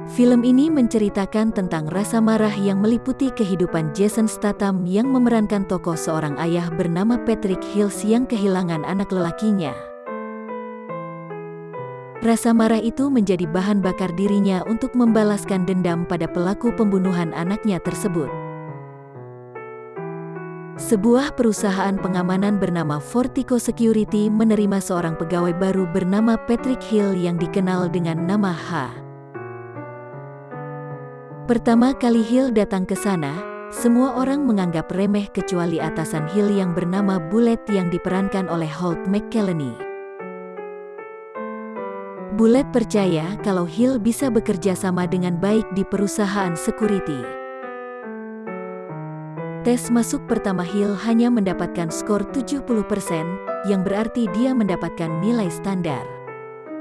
Film ini menceritakan tentang rasa marah yang meliputi kehidupan Jason Statham yang memerankan tokoh seorang ayah bernama Patrick Hills yang kehilangan anak lelakinya. Rasa marah itu menjadi bahan bakar dirinya untuk membalaskan dendam pada pelaku pembunuhan anaknya tersebut. Sebuah perusahaan pengamanan bernama Fortico Security menerima seorang pegawai baru bernama Patrick Hill yang dikenal dengan nama H. Pertama kali Hill datang ke sana, semua orang menganggap remeh kecuali atasan Hill yang bernama Bullet yang diperankan oleh Holt McCallany. Bullet percaya kalau Hill bisa bekerja sama dengan baik di perusahaan security. Tes masuk pertama Hill hanya mendapatkan skor 70%, yang berarti dia mendapatkan nilai standar.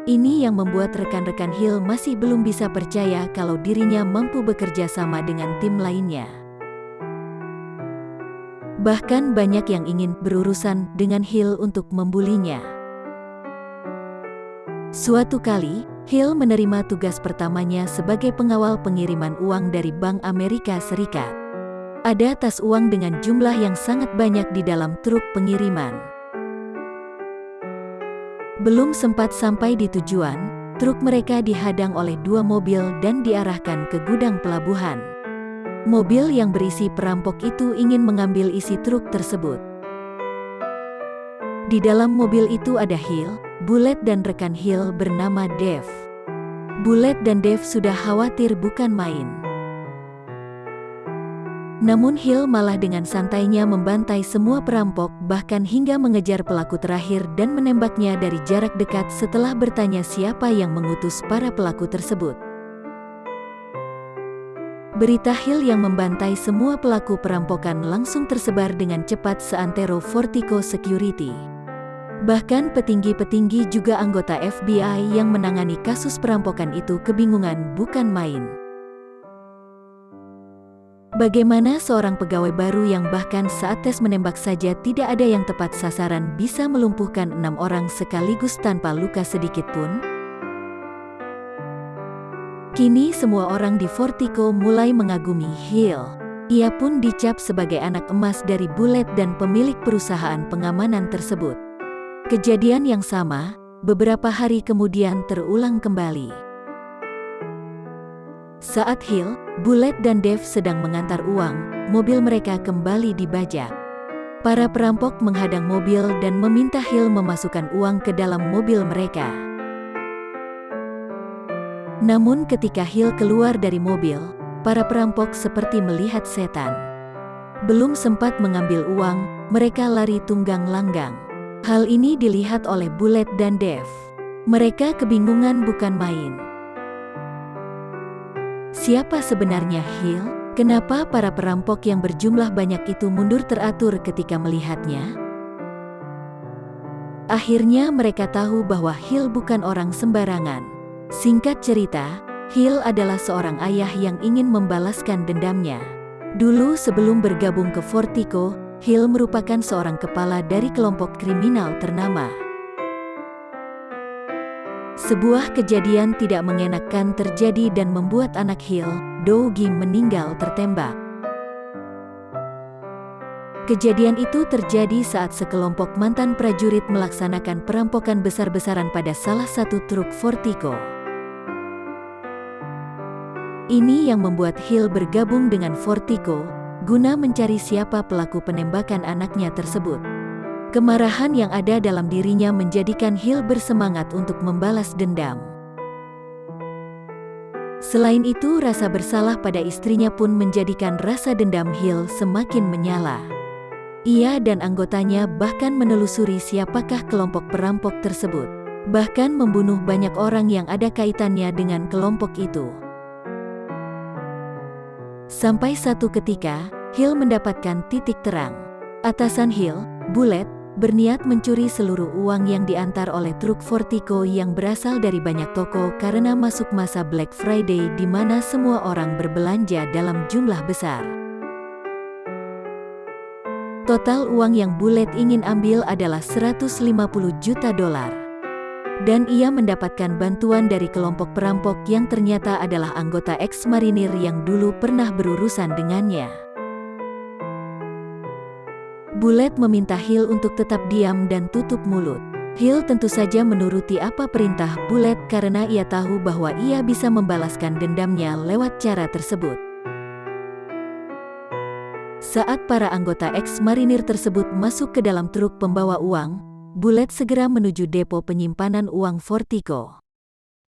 Ini yang membuat rekan-rekan Hill masih belum bisa percaya kalau dirinya mampu bekerja sama dengan tim lainnya. Bahkan banyak yang ingin berurusan dengan Hill untuk membulinya. Suatu kali, Hill menerima tugas pertamanya sebagai pengawal pengiriman uang dari Bank Amerika Serikat. Ada tas uang dengan jumlah yang sangat banyak di dalam truk pengiriman. Belum sempat sampai di tujuan, truk mereka dihadang oleh dua mobil dan diarahkan ke gudang pelabuhan. Mobil yang berisi perampok itu ingin mengambil isi truk tersebut. Di dalam mobil itu ada Hill, Bullet dan rekan Hill bernama Dave. Bullet dan Dave sudah khawatir bukan main. Namun Hill malah dengan santainya membantai semua perampok, bahkan hingga mengejar pelaku terakhir dan menembaknya dari jarak dekat setelah bertanya siapa yang mengutus para pelaku tersebut. Berita Hill yang membantai semua pelaku perampokan langsung tersebar dengan cepat seantero Fortico Security. Bahkan petinggi-petinggi juga anggota FBI yang menangani kasus perampokan itu kebingungan bukan main. Bagaimana seorang pegawai baru yang bahkan saat tes menembak saja tidak ada yang tepat sasaran bisa melumpuhkan 6 orang sekaligus tanpa luka sedikit pun? Kini semua orang di Fortico mulai mengagumi Hill. Ia pun dicap sebagai anak emas dari Bullet dan pemilik perusahaan pengamanan tersebut. Kejadian yang sama, beberapa hari kemudian terulang kembali. Saat Hill, Bullet dan Dave sedang mengantar uang, mobil mereka kembali dibajak. Para perampok menghadang mobil dan meminta Hill memasukkan uang ke dalam mobil mereka. Namun ketika Hill keluar dari mobil, para perampok seperti melihat setan. Belum sempat mengambil uang, mereka lari tunggang langgang. Hal ini dilihat oleh Bullet dan Dave. Mereka kebingungan bukan main. Siapa sebenarnya Hill? Kenapa para perampok yang berjumlah banyak itu mundur teratur ketika melihatnya? Akhirnya mereka tahu bahwa Hill bukan orang sembarangan. Singkat cerita, Hill adalah seorang ayah yang ingin membalaskan dendamnya. Dulu sebelum bergabung ke Fortico, Hill merupakan seorang kepala dari kelompok kriminal ternama. Sebuah kejadian tidak mengenakan terjadi dan membuat anak Hill, Dougie, meninggal tertembak. Kejadian itu terjadi saat sekelompok mantan prajurit melaksanakan perampokan besar-besaran pada salah satu truk Fortico. Ini yang membuat Hill bergabung dengan Fortico, guna mencari siapa pelaku penembakan anaknya tersebut. Kemarahan yang ada dalam dirinya menjadikan Hill bersemangat untuk membalas dendam. Selain itu, rasa bersalah pada istrinya pun menjadikan rasa dendam Hill semakin menyala. Ia dan anggotanya bahkan menelusuri siapakah kelompok perampok tersebut, bahkan membunuh banyak orang yang ada kaitannya dengan kelompok itu. Sampai satu ketika, Hill mendapatkan titik terang. Atasan Hill, Bullet, berniat mencuri seluruh uang yang diantar oleh truk Fortico yang berasal dari banyak toko karena masuk masa Black Friday di mana semua orang berbelanja dalam jumlah besar. Total uang yang Bullet ingin ambil adalah $150 juta. Dan ia mendapatkan bantuan dari kelompok perampok yang ternyata adalah anggota ex-marinir yang dulu pernah berurusan dengannya. Bullet meminta Hill untuk tetap diam dan tutup mulut. Hill tentu saja menuruti apa perintah Bullet karena ia tahu bahwa ia bisa membalaskan dendamnya lewat cara tersebut. Saat para anggota ex-marinir tersebut masuk ke dalam truk pembawa uang, Bullet segera menuju depo penyimpanan uang Fortico.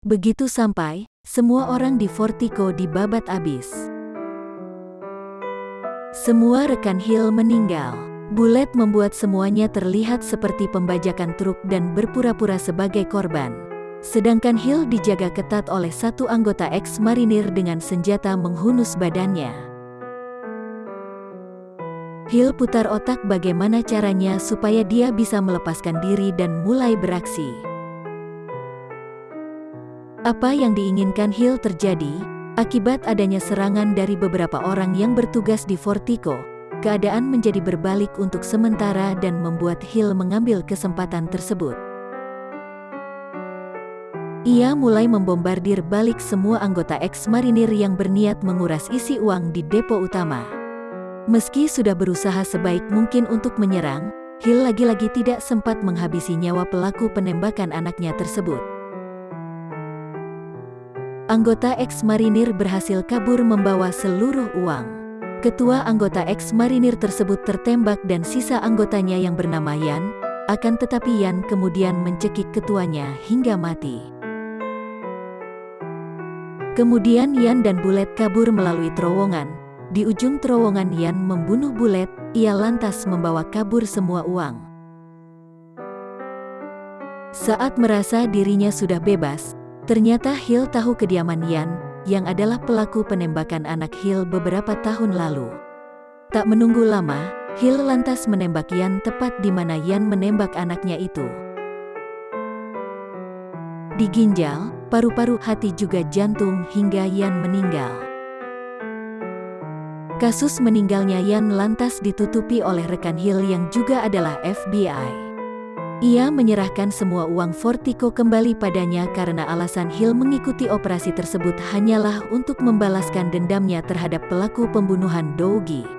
Begitu sampai, semua orang di Fortico dibabat abis. Semua rekan Hill meninggal. Bullet membuat semuanya terlihat seperti pembajakan truk dan berpura-pura sebagai korban. Sedangkan Hill dijaga ketat oleh satu anggota ex-marinir dengan senjata menghunus badannya. Hill putar otak bagaimana caranya supaya dia bisa melepaskan diri dan mulai beraksi. Apa yang diinginkan Hill terjadi, akibat adanya serangan dari beberapa orang yang bertugas di Fortico. Keadaan menjadi berbalik untuk sementara dan membuat Hill mengambil kesempatan tersebut. Ia mulai membombardir balik semua anggota ex-marinir yang berniat menguras isi uang di depo utama. Meski sudah berusaha sebaik mungkin untuk menyerang, Hill lagi-lagi tidak sempat menghabisi nyawa pelaku penembakan anaknya tersebut. Anggota ex-marinir berhasil kabur membawa seluruh uang. Ketua anggota ex-marinir tersebut tertembak dan sisa anggotanya yang bernama Yan, akan tetapi Yan kemudian mencekik ketuanya hingga mati. Kemudian Yan dan Bullet kabur melalui terowongan. Di ujung terowongan Yan membunuh Bullet, ia lantas membawa kabur semua uang. Saat merasa dirinya sudah bebas, ternyata Hill tahu kediaman Yan, yang adalah pelaku penembakan anak Hill beberapa tahun lalu. Tak menunggu lama, Hill lantas menembak Yan tepat di mana Yan menembak anaknya itu. Di ginjal, paru-paru, hati juga jantung hingga Yan meninggal. Kasus meninggalnya Yan lantas ditutupi oleh rekan Hill yang juga adalah FBI. Ia menyerahkan semua uang Fortico kembali padanya karena alasan Hill mengikuti operasi tersebut hanyalah untuk membalaskan dendamnya terhadap pelaku pembunuhan Dougie.